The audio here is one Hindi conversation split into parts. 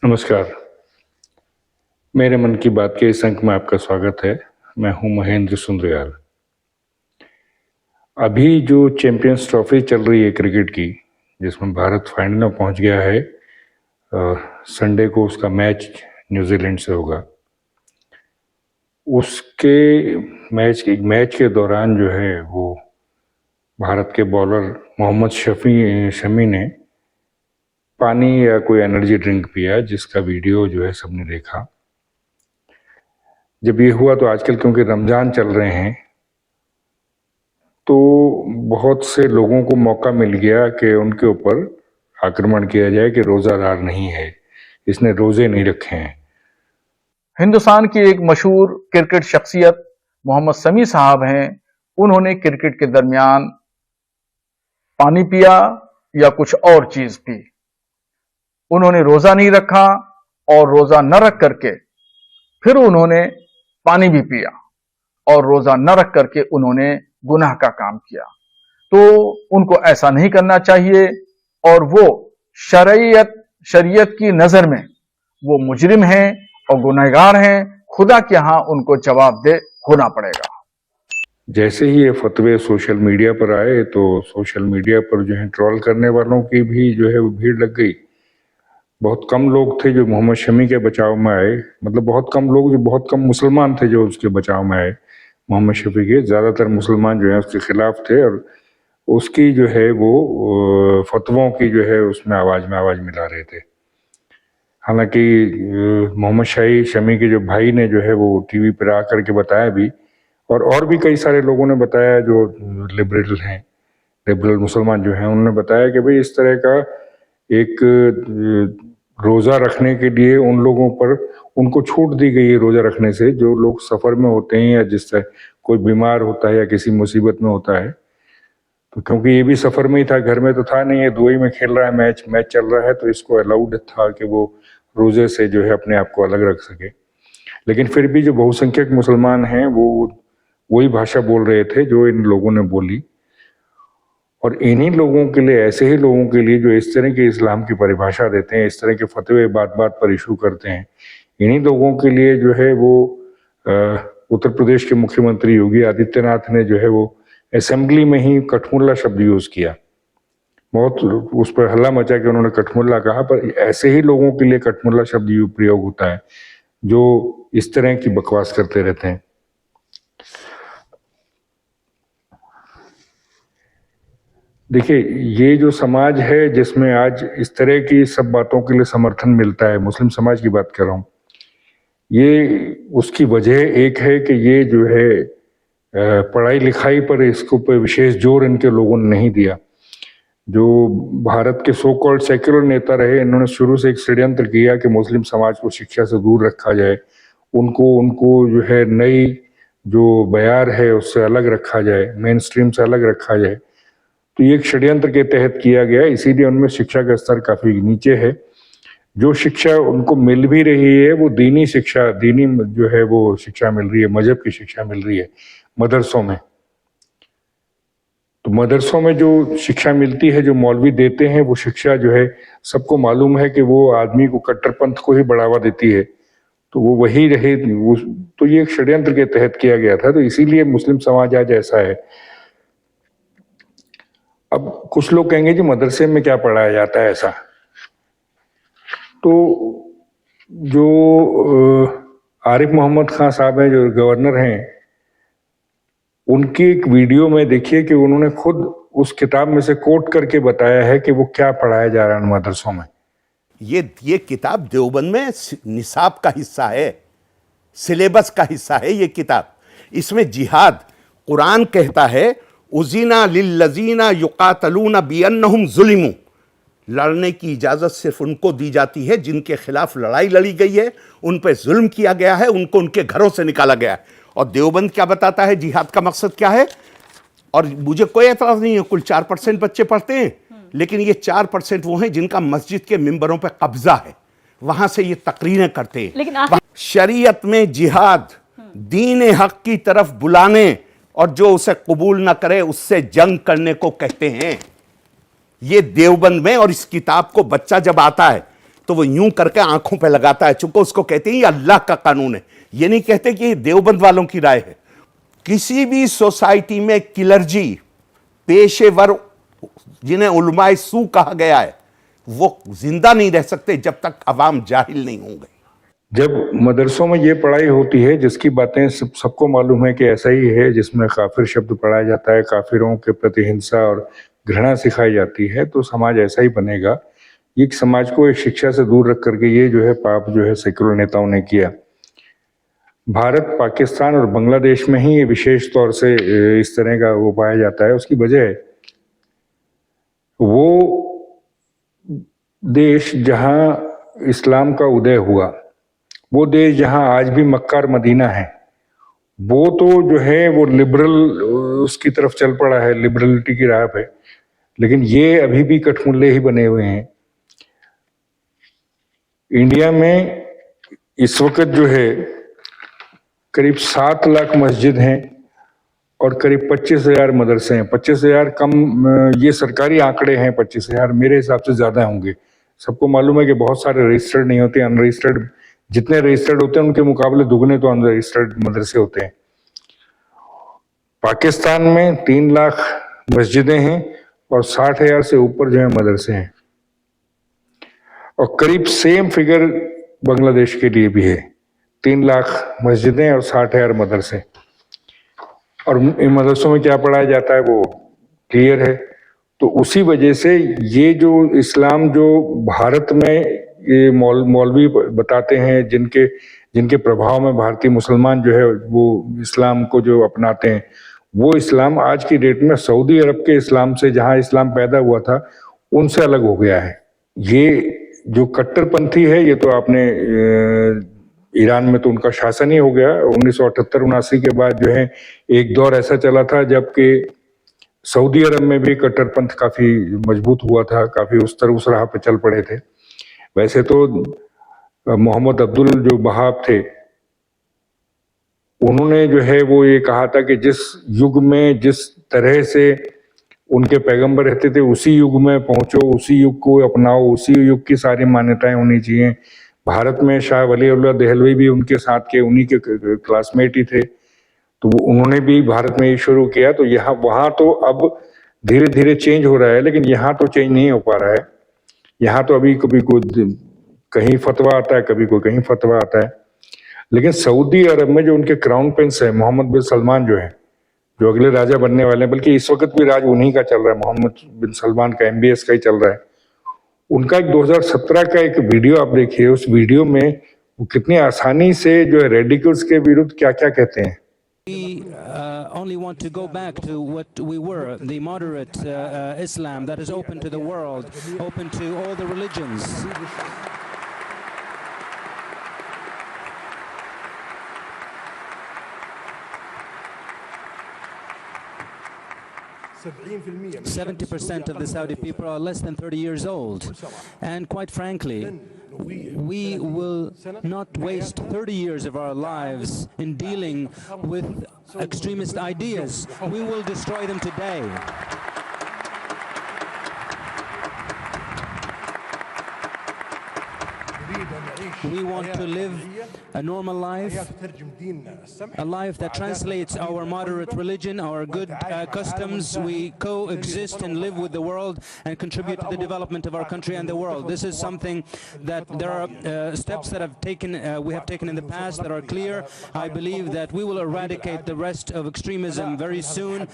नमस्कार। मेरे मन की बात के इस अंक में आपका स्वागत है। मैं हूं महेंद्र सुंदरयाल। अभी जो चैंपियंस ट्रॉफी चल रही है क्रिकेट की, जिसमें भारत फाइनल में पहुंच गया है। संडे को उसका मैच न्यूजीलैंड से होगा। उसके मैच के दौरान जो है वो भारत के बॉलर मोहम्मद शमी ने पानी या कोई एनर्जी ड्रिंक पिया, जिसका वीडियो जो है सबने देखा। जब ये हुआ तो आजकल क्योंकि रमजान चल रहे हैं तो बहुत से लोगों को मौका मिल गया कि उनके ऊपर आक्रमण किया जाए कि रोजादार नहीं है, इसने रोजे नहीं रखे हैं। हिंदुस्तान की एक मशहूर क्रिकेट शख्सियत मोहम्मद शमी साहब हैं। उन्होंने क्रिकेट के दरमियान पानी पिया या कुछ और चीज पी। उन्होंने रोजा नहीं रखा और रोजा न रख करके फिर उन्होंने पानी भी पिया और रोजा न रख करके उन्होंने गुनाह का काम किया। तो उनको ऐसा नहीं करना चाहिए और वो शरीयत की नजर में वो मुजरिम हैं और गुनहगार हैं। खुदा के यहां उनको जवाबदेह होना पड़ेगा। जैसे ही ये फतवे सोशल मीडिया पर आए तो सोशल मीडिया पर जो है ट्रोल करने वालों की भी जो है वो भीड़ लग गई। बहुत कम लोग थे जो मोहम्मद शमी के बचाव में आए, मतलब बहुत कम मुसलमान थे जो उसके बचाव में आए। मोहम्मद शफी के ज़्यादातर मुसलमान जो है उसके खिलाफ थे और उसकी जो है वो फतवों की जो है उसमें आवाज़ मिला रहे थे। हालांकि मोहम्मद शमी के जो भाई ने जो है वो टीवी पर आ करके बताया भी, और भी कई सारे लोगों ने बताया जो लिबरल मुसलमान जो हैं, उन्होंने बताया कि भाई इस तरह का एक रोज़ा रखने के लिए उन लोगों पर उनको छूट दी गई है रोज़ा रखने से, जो लोग सफ़र में होते हैं या जिससे कोई बीमार होता है या किसी मुसीबत में होता है। तो क्योंकि ये भी सफ़र में ही था, घर में तो था नहीं, ये दुबई में खेल रहा है, मैच चल रहा है, तो इसको अलाउड था कि वो रोज़े से जो है अपने आप को अलग रख सके। लेकिन फिर भी जो बहुसंख्यक मुसलमान हैं वो वही भाषा बोल रहे थे जो इन लोगों ने बोली। और इन्हीं लोगों के लिए, ऐसे ही लोगों के लिए जो इस तरह के इस्लाम की परिभाषा देते हैं, इस तरह के फतवे बात बात पर इशू करते हैं, इन्हीं लोगों के लिए जो है वो उत्तर प्रदेश के मुख्यमंत्री योगी आदित्यनाथ ने जो है वो असेंबली में ही कठमुल्ला शब्द यूज किया। बहुत उस पर हल्ला मचा कि उन्होंने कठमुल्ला कहा, पर ऐसे ही लोगों के लिए कठमुल्ला शब्द प्रयोग होता है जो इस तरह की बकवास करते रहते हैं। देखिए, ये जो समाज है जिसमें आज इस तरह की सब बातों के लिए समर्थन मिलता है, मुस्लिम समाज की बात कर रहा हूँ, ये उसकी वजह एक है कि ये जो है पढ़ाई लिखाई पर इसको पे विशेष जोर इनके लोगों ने नहीं दिया। जो भारत के सो कॉल्ड सेक्युलर नेता रहे, इन्होंने शुरू से एक षड्यंत्र किया कि मुस्लिम समाज को शिक्षा से दूर रखा जाए, उनको जो है नई जो बयार है उससे अलग रखा जाए, मेन स्ट्रीम से अलग रखा जाए। तो ये एक षड्यंत्र के तहत किया गया, इसीलिए उनमें शिक्षा का स्तर काफी नीचे है। जो शिक्षा उनको मिल भी रही है वो दीनी जो है वो शिक्षा मिल रही है, मजहब की शिक्षा मिल रही है मदरसों में। तो मदरसों में जो शिक्षा मिलती है, जो मौलवी देते हैं, वो शिक्षा जो है सबको मालूम है कि वो आदमी को कट्टरपंथ को ही बढ़ावा देती है। तो वो वही रहे, तो ये एक षड्यंत्र के तहत किया गया था। तो इसीलिए मुस्लिम समाज आज ऐसा है। अब कुछ लोग कहेंगे जी मदरसे में क्या पढ़ाया जाता है ऐसा। तो जो आरिफ मोहम्मद खान साहब हैं, जो गवर्नर हैं, उनकी एक वीडियो में देखिए कि उन्होंने खुद उस किताब में से कोट करके बताया है कि वो क्या पढ़ाया जा रहा है मदरसों में। ये किताब देवबंद में निसाब का हिस्सा है, सिलेबस का हिस्सा है ये किताब। इसमें जिहाद, कुरान कहता है उज़ीना लिल्लज़ीना युक़ातलूना बिअन्नहुम ज़ुलिमू, लड़ने की इजाज़त सिर्फ उनको दी जाती है जिनके खिलाफ लड़ाई लड़ी गई है, उन पर जुल्म किया गया है, उनको उनके घरों से निकाला गया है। और देवबंद क्या बताता है, जिहाद का मकसद क्या है? और मुझे कोई एतराज़ नहीं है, कुल 4% बच्चे पढ़ते हैं, लेकिन ये 4% वो हैं जिनका मस्जिद के मिंबरों पर कब्जा है, वहां से ये तकरीरें करते हैं। लेकिन शरीयत में जिहाद दीन हक की तरफ बुलाने और जो उसे कबूल ना करे उससे जंग करने को कहते हैं। ये देवबंद में, और इस किताब को बच्चा जब आता है, तो वो यूं करके आंखों पे लगाता है, चूंकि उसको कहते हैं ये अल्लाह का कानून है। ये नहीं कहते कि ये देवबंद वालों की राय है। किसी भी सोसाइटी में क्लर्जी, पेशेवर जिन्हें उलमाए सू कहा गया है, वो जिंदा नहीं रह सकते जब तक अवाम जाहिल नहीं होंगे। जब मदरसों में ये पढ़ाई होती है जिसकी बातें सबको मालूम है कि ऐसा ही है, जिसमें काफिर शब्द पढ़ाया जाता है, काफिरों के प्रति हिंसा और घृणा सिखाई जाती है, तो समाज ऐसा ही बनेगा। ये समाज को एक शिक्षा से दूर रख करके ये जो है पाप जो है सेकुलर नेताओं ने किया। भारत, पाकिस्तान और बांग्लादेश में ही विशेष तौर से इस तरह का वो पाया जाता है। उसकी वजह है वो देश जहां इस्लाम का उदय हुआ, वो देश जहां आज भी मक्का और मदीना है, वो तो जो है वो लिबरल उसकी तरफ चल पड़ा है, लिबरलिटी की राह पे। लेकिन ये अभी भी कठमुल्ले ही बने हुए हैं। इंडिया में इस वक्त जो है करीब 7 लाख मस्जिद हैं और करीब 25,000 मदरसे हैं। 25,000 कम, ये सरकारी आंकड़े हैं। 25,000 मेरे हिसाब से ज्यादा होंगे। सबको मालूम है कि बहुत सारे रजिस्टर्ड नहीं होते, अनरजिस्टर्ड। जितने रजिस्टर्ड होते हैं उनके मुकाबले दुगने तो अनरजिस्टर्ड मदरसे होते हैं। पाकिस्तान में 3 लाख मस्जिदें हैं और 60,000 से ऊपर जो है मदरसे हैं, और करीब सेम फिगर बांग्लादेश के लिए भी है। 3 लाख मस्जिदें और 60,000 मदरसे। और इन मदरसों में क्या पढ़ाया जाता है वो क्लियर है। तो उसी वजह से ये जो इस्लाम जो भारत में ये मौलवी बताते हैं, जिनके प्रभाव में भारतीय मुसलमान जो है वो इस्लाम को जो अपनाते हैं, वो इस्लाम आज की डेट में सऊदी अरब के इस्लाम से, जहां इस्लाम पैदा हुआ था, उनसे अलग हो गया है। ये जो कट्टरपंथी है, ये तो आपने ईरान में तो उनका शासन ही हो गया। 1978-79 के बाद जो है एक दौर ऐसा चला था जबकि सऊदी अरब में भी कट्टरपंथ काफी मजबूत हुआ था, काफी उस राह पे चल पड़े थे। वैसे तो मोहम्मद अब्दुल जो वहाब थे, उन्होंने जो है वो ये कहा था कि जिस युग में जिस तरह से उनके पैगंबर रहते थे उसी युग में पहुंचो, उसी युग को अपनाओ, उसी युग की सारी मान्यताएं होनी चाहिए। भारत में शाह वलीउल्लाह देहलवी भी उनके साथ के उन्हीं के क्लासमेट ही थे, तो उन्होंने भी भारत में ये शुरू किया। तो यहाँ वहाँ तो अब धीरे धीरे चेंज हो रहा है, लेकिन यहाँ तो चेंज नहीं हो पा रहा है। यहाँ तो अभी कभी कोई कहीं फतवा आता है, कभी कोई कहीं फतवा आता है। लेकिन सऊदी अरब में जो उनके क्राउन प्रिंस है मोहम्मद बिन सलमान जो है, जो अगले राजा बनने वाले हैं, बल्कि इस वक्त भी राज उन्हीं का चल रहा है, मोहम्मद बिन सलमान का, MBS का ही चल रहा है। उनका एक 2017 का एक वीडियो आप देखिए। उस वीडियो में वो कितनी आसानी से जो है रेडिकल्स के विरुद्ध क्या क्या कहते हैं। We only want to go back to what we were, the moderate Islam that is open to the world, open to all the religions. %70 70% of the Saudi people are less than 30 years old. And quite frankly, we will not waste 30 years of our lives in dealing with extremist ideas. We will destroy them today. We want to live a normal life, a life that translates our moderate religion, our good customs. We coexist and live with the world and contribute to the development of our country and the world. This is something that there are steps that we have taken in the past that are clear. I believe that we will eradicate the rest of extremism very soon.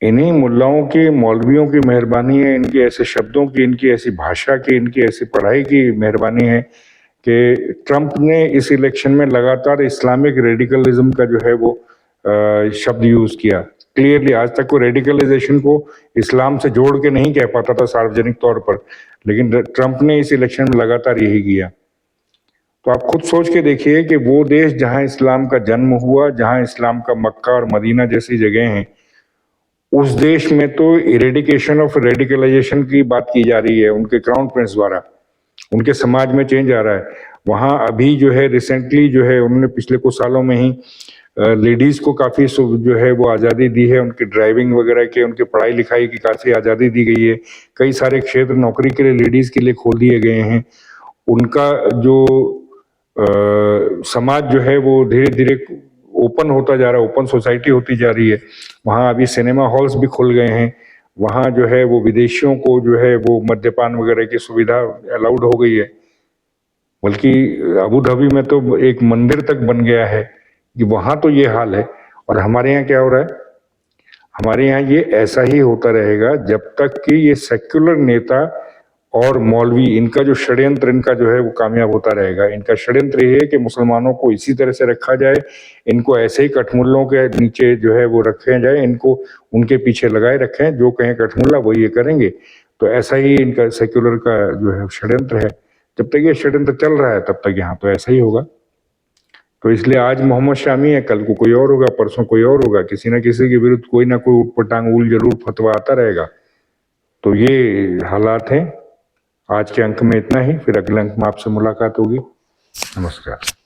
इन्हीं मुल्लाओं की, मौलवियों की मेहरबानी है, इनके ऐसे शब्दों की, इनकी ऐसी भाषा की, इनकी ऐसी पढ़ाई की मेहरबानी है कि ट्रंप ने इस इलेक्शन में लगातार इस्लामिक रेडिकलिज्म का जो है वो शब्द यूज किया। क्लियरली आज तक वो रेडिकलाइजेशन को इस्लाम से जोड़ के नहीं कह पाता था सार्वजनिक तौर पर, लेकिन ट्रंप ने इस इलेक्शन में लगातार यही किया। तो आप खुद सोच के देखिए कि वो देश जहां इस्लाम का जन्म हुआ, जहां इस्लाम का मक्का और मदीना जैसी जगह हैं, उस देश में तो इरेडिकेशन ऑफ रेडिकलाइजेशन की बात की जा रही है उनके क्राउन प्रिंस द्वारा। उनके समाज में चेंज आ रहा है। वहाँ अभी जो है रिसेंटली जो है उन्होंने पिछले कुछ सालों में ही लेडीज को काफी जो है वो आज़ादी दी है, उनकी ड्राइविंग वगैरह के, उनके पढ़ाई लिखाई की काफी आज़ादी दी गई है। कई सारे क्षेत्र नौकरी के लिए लेडीज के लिए खोल दिए गए हैं। उनका जो समाज जो है वो धीरे धीरे ओपन होता जा रहा है, ओपन सोसाइटी होती जा रही है। वहाँ अभी सिनेमा हॉल्स भी खुल गए हैं, वहाँ जो है वो विदेशियों को जो है वो मद्यपान वगैरह की सुविधा अलाउड हो गई है। बल्कि अबू धाबी में तो एक मंदिर तक बन गया है कि वहाँ तो ये हाल है। और हमारे यहाँ क्या हो रहा है, हमारे यहाँ ये ऐसा ही होता रहेगा जब तक कि ये सेक्युलर नेता और मौलवी, इनका जो षड्यंत्र इनका जो है वो कामयाब होता रहेगा। इनका षड्यंत्र ये है कि मुसलमानों को इसी तरह से रखा जाए, इनको ऐसे ही कठमुल्लों के नीचे जो है वो रखे जाए, इनको उनके पीछे लगाए रखें, जो कहें कठमुल्ला वो ये करेंगे। तो ऐसा ही इनका सेक्युलर का जो है षड्यंत्र है। जब तक ये षड्यंत्र चल रहा है तब तक यहाँ तो ऐसा ही होगा। तो इसलिए आज मोहम्मद शामी है, कल को कोई और होगा, परसों कोई और होगा, किसी न किसी के विरुद्ध कोई ना कोई उटपटांग उल जरूर फतवा आता रहेगा। तो ये हालात हैं। आज के अंक में इतना ही, फिर अगले अंक में आपसे मुलाकात होगी। नमस्कार।